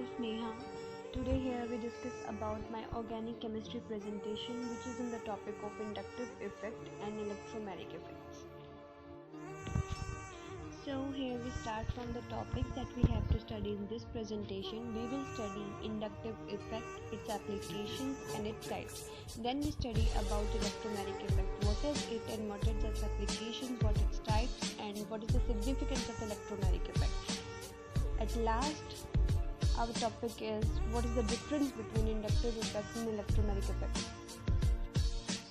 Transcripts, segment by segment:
myself Neha. Today here we discuss about my organic chemistry presentation which is in the topic of inductive effect and electromagnetic effects. So here we start from the topics that we have to study in this presentation. We will study inductive effect, its applications and its types. Then we study about electromagnetic effect. What is it and what is its applications, what its types and what is the significance of electromagnetic effect. At last, our topic is what is the difference between inductive effect and electromagnetic effect.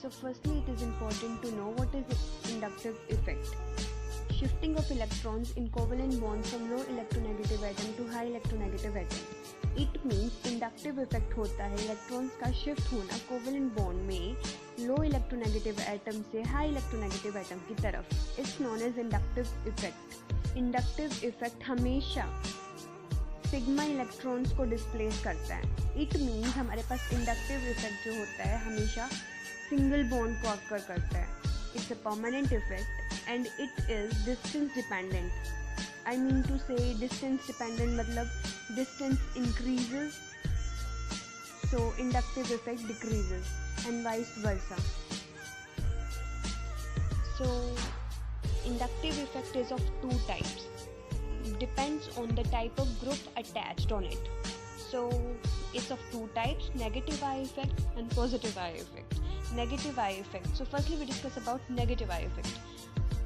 So firstly, it is important to know what is inductive effect. Shifting of electrons in covalent bonds from low electronegative atom to high electronegative atom. It means inductive effect होता है electrons का shift होना covalent bond में low electronegative atom से high electronegative atom की तरफ. It's known as inductive effect. Inductive effect हमेशा sigma electrons को डिस्प्लेस करता है. इट मीन्स हमारे पास इंडक्टिव इफेक्ट जो होता है हमेशा सिंगल बॉन्ड को ऑकर करता है. It's a permanent effect and it is distance dependent. I mean to say distance dependent मतलब distance increases, so inductive effect decreases and vice versa. So inductive effect is of two types. Depends on the type of group attached on it. So it's of two types, negative eye effect and positive eye effect. Negative eye effect. So firstly we discuss about negative eye effect.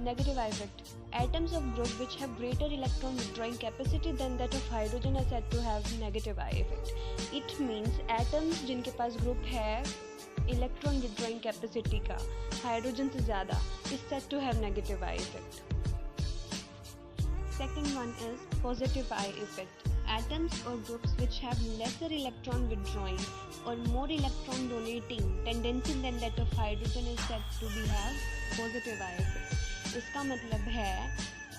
Negative eye effect. Atoms of group which have greater electron withdrawing capacity than that of hydrogen are said to have negative eye effect. It means atoms जिनके पास group है electron withdrawing capacity का hydrogen से ज़्यादा is said to have negative eye effect. Second one is positive eye effect. Atoms or groups which have lesser electron withdrawing or more electron donating tendency than that of hydrogen is said to be have positive eye effect. इसका मतलब है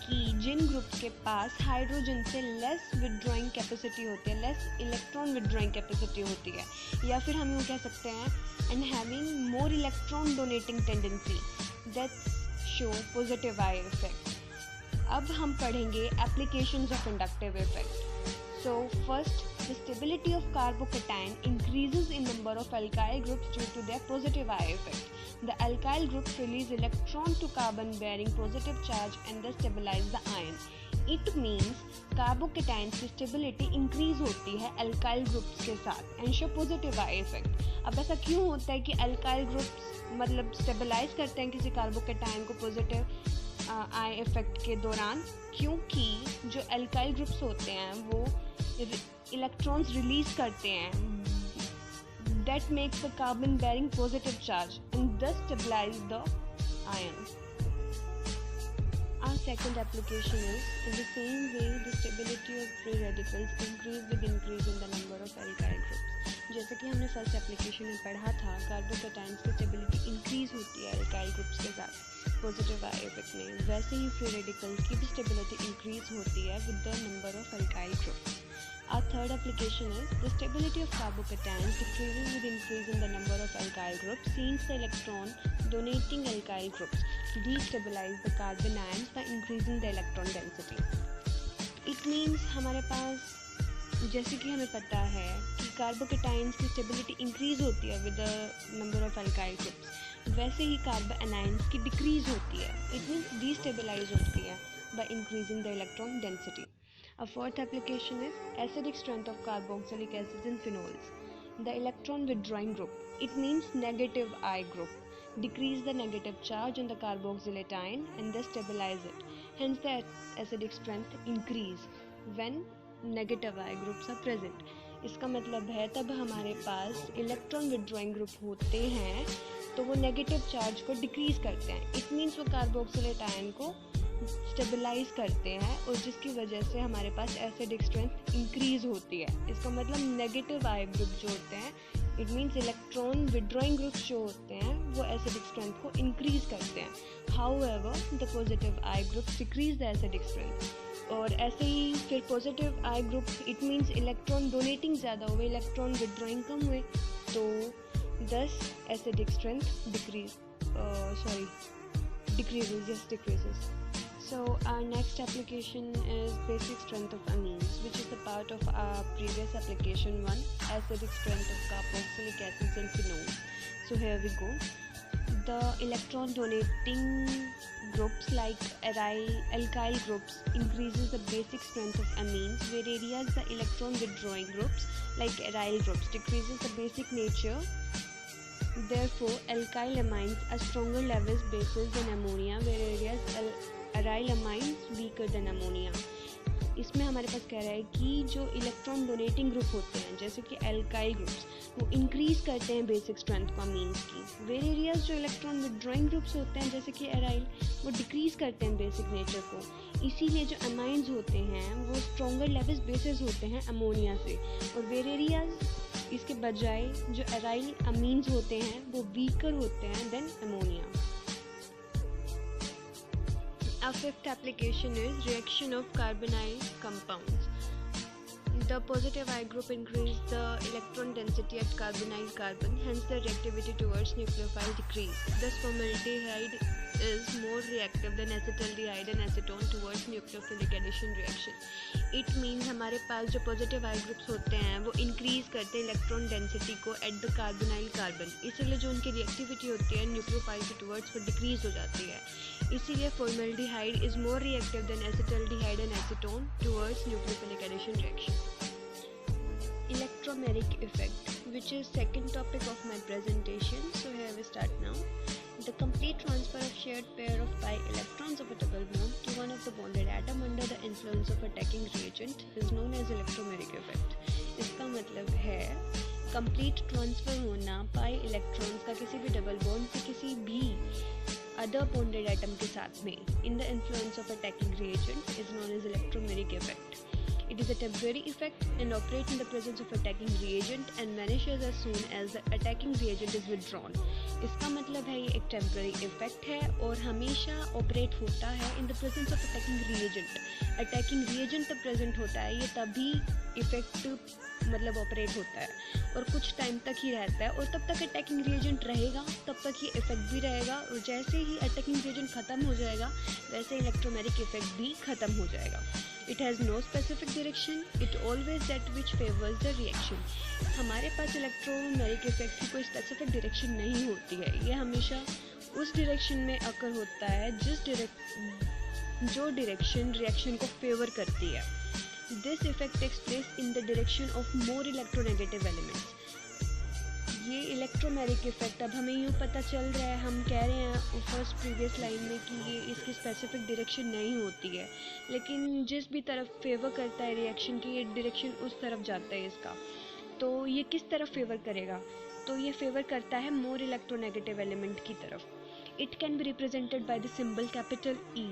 कि जिन groups के पास hydrogen से less withdrawing capacity होती है, less electron withdrawing capacity होती है, या फिर हम यूँ कह सकते हैं and having more electron donating tendency that show positive I effect. अब हम पढ़ेंगे applications of inductive effect. So first, the stability of carbocation increases in number of alkyl groups due to their positive eye effect. The alkyl groups release electron to carbon bearing positive charge and thus stabilize the ion. It means carbocations की stability increase होती है alkyl groups के साथ and show positive eye effect. अब ऐसा क्यों होता है कि alkyl groups मतलब stabilize करते हैं किसी carbocation को positive eye effect के दौरान? क्योंकि जो alkyl groups होते हैं वो इलेक्ट्रॉन्स रिलीज करते हैं that makes the carbon bearing positive charge and thus stabilize the ion. Our second application is in the same way the stability of free radicals increase with increase in the number of alkyl groups. जैसे कि हमने first application में पढ़ा था carbocations की stability increase होती है alkyl groups के साथ पॉजिटिव आई इफेक्ट में, वैसे ही फ्री रेडिकल्स की भी स्टेबिलिटी इंक्रीज होती है with the number of alkyl groups. Our third application is the stability of carbocations decreases with increase in the number of alkyl groups since the electron donating alkyl groups destabilize the carbon ions by increasing the electron density. It means हमारे पास जैसे कि हमें पता है कि कार्बोकेटायंस की stability increase होती है with the number of alkyl groups, वैसे ही कार्बन आयंस की डिक्रीज होती है. इट मीन्स डीस्टेबलाइज होती है by increasing the electron density. A fourth application is acidic strength of carboxylic acids and phenols. The electron withdrawing group, it means negative I group, decrease the negative charge on the carboxylate ion and thus stabilize it. Hence the acidic strength increase when negative I groups are present. इसका मतलब है तब हमारे पास electron withdrawing group होते हैं तो वो negative charge को डिक्रीज करते हैं. इट मीन्स वो कार्बोक्सिलेट आयन को स्टेबलाइज करते हैं और जिसकी वजह से हमारे पास एसिडिक स्ट्रेंथ इंक्रीज होती है. इसका मतलब नेगेटिव आई ग्रुप जो होते हैं it means electron withdrawing groups जो होते हैं वो एसिडिक स्ट्रेंथ को इंक्रीज करते हैं. However the positive I group decrease the acidic strength. और ऐसे ही फिर positive I group it means electron donating ज़्यादा हुए, इलेक्ट्रॉन विड्रॉइंग कम हुए, तो 10 acidic strength decreases. So our next application is basic strength of amines, which is the part of our previous application 1, acidic strength of carboxylic acids and phenols. So here we go. The electron donating groups like alkyl groups increases the basic strength of amines, whereas the electron withdrawing groups like aryl groups decreases the basic nature. Therefore, alkyl amines are stronger Lewis bases than ammonia, whereas aryl amines weaker than ammonia. इसमें हमारे पास कह रहा है कि जो electron donating group होते हैं जैसे कि एल्काइल ग्रुप्स वो इंक्रीज करते हैं बेसिक स्ट्रेंथ को अमीन्स की, वेरियस जो इलेक्ट्रॉन विड्रॉइंग ग्रुप्स होते हैं जैसे कि एराइल वो डिक्रीज करते हैं बेसिक नेचर को। इसीलिए जो अमाइंस होते हैं वो स्ट्रॉन्गर लेवल्स बेसिस होते हैं अमोनिया से, और वेरियस इसके बजाय जो एराइल अमीन्स होते हैं वो वीकर होते हैं than ammonia. Our fifth application is reaction of carbonyl compounds. The positive I group increase the electron density at carbonyl carbon, hence the reactivity towards nucleophile decrease. Thus formaldehyde is more reactive than acetaldehyde and acetone towards nucleophilic addition reaction. It means हमारे पास जो positive I groups होते हैं वो increase करते हैं electron density को at the carbonyl carbon, इसीलिए जो उनकी reactivity होती है nucleophile के towards वो decrease हो जाती है। इसीलिए formaldehyde is more reactive than acetaldehyde and acetone towards nucleophilic addition reaction. Electromeric effect, which is second topic of my presentation. So here we start now. The complete transfer of shared pair of pi electrons of a double bond to one of the bonded atom under the influence of attacking reagent is known as electromeric effect. इसका मतलब है complete transfer होना pi electrons का किसी भी double bond से किसी भी other bonded atom के साथ में in the influence of attacking reagent is known as electromeric effect. It is a temporary effect and operates in the presence of attacking reagent and vanishes as soon as the attacking reagent is withdrawn. इसका मतलब है ये एक temporary effect है और हमेशा operate होता है in the presence of attacking reagent. Attacking reagent तब present होता है, ये तभी effect मतलब ऑपरेट होता है और कुछ टाइम तक ही रहता है, और तब तक अटैकिंग रिएजेंट रहेगा तब तक ये इफेक्ट भी रहेगा, और जैसे ही अटैकिंग रिएजेंट ख़त्म हो जाएगा वैसे इलेक्ट्रोमेरिक इफेक्ट भी ख़त्म हो जाएगा। It has no specific direction, it always that which favours the reaction. हमारे पास इलेक्ट्रोमेरिक इफेक्ट की कोई स्पेसिफिक डायरेक्शन नहीं होती है, ये हमेशा उस डायरेक्शन में अकर होता है जो डायरेक्शन रिएक्शन को फेवर करती है। This effect takes place in the direction of more electronegative elements. ये इलेक्ट्रोमेरिक इफेक्ट अब हमें यूँ पता चल रहा है, हम कह रहे हैं फर्स्ट प्रीवियस लाइन में कि ये इसकी स्पेसिफिक डायरेक्शन नहीं होती है, लेकिन जिस भी तरफ फेवर करता है रिएक्शन की ये डायरेक्शन उस तरफ जाता है इसका। तो ये किस तरफ फेवर करेगा? तो ये फेवर करता है मोर इलेक्ट्रोनेगेटिव एलिमेंट की तरफ। It can be represented by the symbol capital E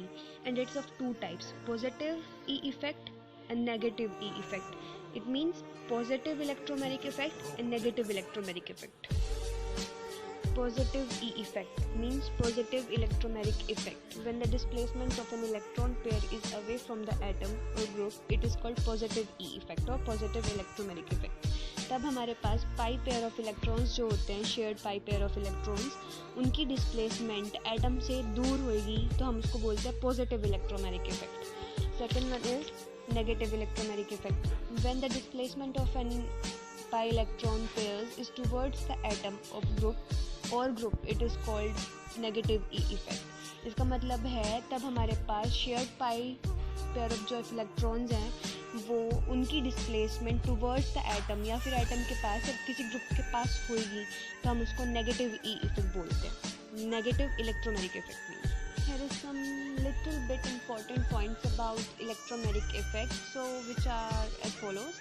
and it's of two types, positive E effect and negative E effect. It means positive electromeric effect and negative electromeric effect. Positive E effect means positive electromeric effect. When the displacement of an electron pair is away from the atom or group, it is called positive E effect or positive electromeric effect. तब हमारे पास पाई pair of electrons जो होते हैं, shared pi pair of electrons, उनकी displacement atom से दूर होएगी तो हम उसको बोलते हैं positive electromeric effect. Second one is negative electromeric effect. When the displacement of an pi electron pairs is towards the atom of group or group, it is called negative E effect. इसका मतलब है तब हमारे पास shared pi pair of जो electrons हैं वो उनकी displacement towards the atom या फिर एटम के पास या किसी ग्रुप के पास होगी तो हम उसको नेगेटिव ई इफेक्ट बोलते हैं, negative electromeric effect means. Here is some little bit important points about electromeric effect, so which are as follows.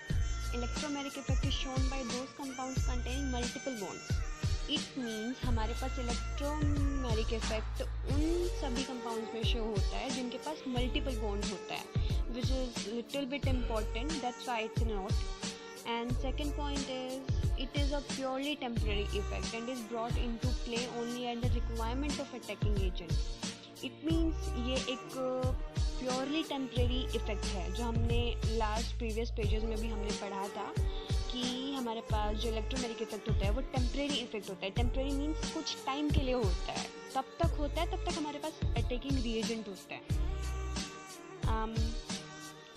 Electromeric effect is shown by those compounds containing multiple bonds. It means हमारे पास electromeric effect उन सभी compounds में show होता है जिनके पास multiple bonds होता है, which is little bit important, that's why it's a note. And second point is it is a purely temporary effect and is brought into play only at the requirement of attacking agent. It means ये एक purely temporary effect है जो हमने last previous pages में भी हमने पढ़ा था कि हमारे पास जो इलेक्ट्रोमेरिक इफेक्ट होता है वो टेम्परेरी इफेक्ट होता है। टेम्परेरी मीन्स कुछ टाइम के लिए होता है, तब तक होता है तब तक हमारे पास अटैकिंग रिएजेंट होता है।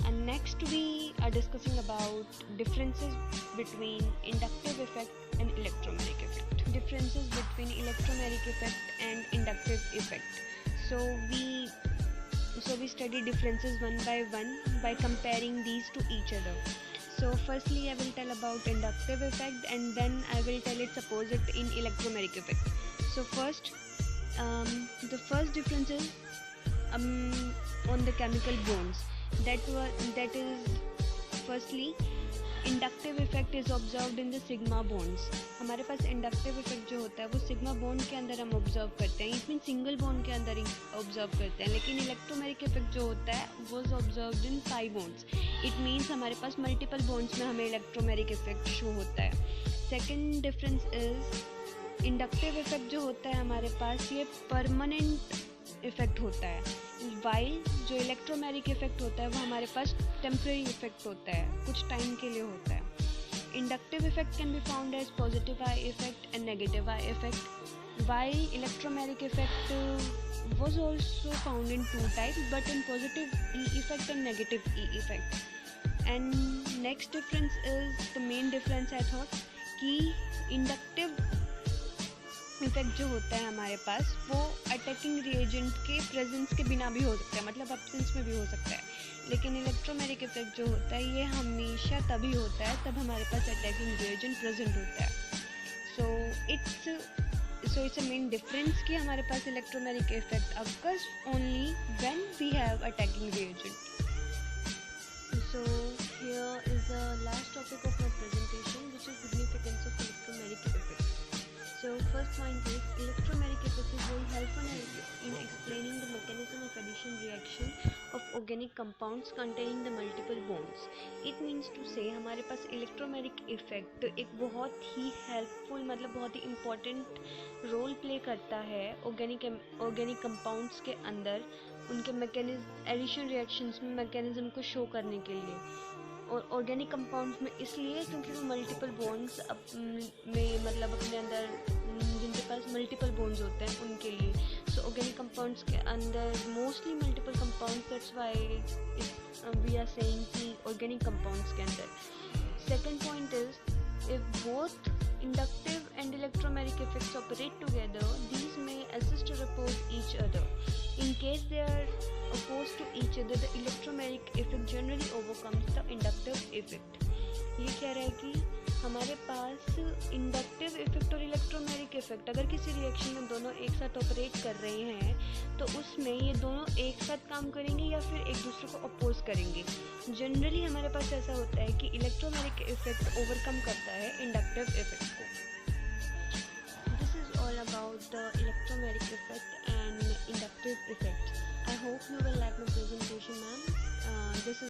And next we are discussing about differences between inductive effect and electromagnetic effect. Differences between electromagnetic effect and inductive effect. So we study differences one by comparing these to each other. So firstly I will tell about inductive effect, and then I will tell its opposite in electromagnetic effect. So first, the first difference is on the chemical bonds. That is firstly, inductive effect is observed in the sigma bonds. हमारे पास inductive effect जो होता है वो sigma bond के अंदर हम observe करते हैं, इट मीन सिंगल बॉन्ड के अंदर ही ऑब्जर्व करते हैं. लेकिन इलेक्ट्रोमैग्नेटिक इफेक्ट जो होता है वो is observed in pi bonds. It means हमारे पास मल्टीपल बॉन्ड्स में हमें इलेक्ट्रोमैग्नेटिक इफेक्ट शो होता है. Second difference is inductive effect जो होता है हमारे पास ये परमानेंट इफेक्ट होता है, वाइल जो इलेक्ट्रोमैग्नेटिक इफेक्ट होता है वो हमारे पास टेम्परेरी इफेक्ट होता है, कुछ टाइम के लिए होता है. Inductive effect can be found as positive I effect and negative I effect, while electromagnetic effect was also found in two types, but in positive E effect and negative E effect. And next difference is the main difference I thought कि inductive effect जो होता है हमारे पास वो attacking reagent के presence के बिना भी हो सकता है, मतलब एब्सेंस में भी हो सकता है. लेकिन इलेक्ट्रोमैग्नेटिक इफेक्ट जो होता है ये हमेशा तभी होता है तब हमारे पास अटैकिंग रिएजेंट प्रेजेंट होता है. So it's a main difference कि हमारे पास electromagnetic effect occurs only when we have attacking reagent. So here is the last topic of my presentation, which is significance of electromagnetic effect. So first point is electromagnetic effect is very helpful in explaining the mechanism of addition reaction of organic compounds containing the multiple bonds. It means to say हमारे पास electromagnetic effect एक बहुत ही helpful मतलब बहुत ही important role play करता है organic compounds के अंदर उनके मैकेनिज्म एडिशन रिएक्शंस में मैकेनिज्म को शो करने के लिए. और ऑर्गेनिक कंपाउंड्स में इसलिए क्योंकि वो मल्टीपल बॉन्ड्स में मतलब अपने अंदर जिनके पास मल्टीपल बॉन्ड्स होते हैं उनके लिए. सो ऑर्गेनिक कंपाउंड्स के अंदर mostly multiple compounds, that's why we are saying कि ऑर्गेनिक कंपाउंड्स के अंदर. Second point is if both inductive and electromagnetic effects operate together, these may assist or oppose each other. In case they are opposed to each other, the electromagnetic effect generally overcomes the inductive effect. ये कह रहा है कि हमारे पास inductive effect और electromagnetic effect अगर किसी reaction में दोनों एक साथ ऑपरेट कर रहे हैं तो उसमें ये दोनों एक साथ काम करेंगे या फिर एक दूसरे को अपोज करेंगे. जनरली हमारे पास ऐसा होता है कि इलेक्ट्रोमैग्नेटिक इफेक्ट ओवरकम करता है इंडक्टिव इफेक्ट को. This is all about the electromagnetic effect and inductive effect. I hope you will like my presentation, ma'am. This is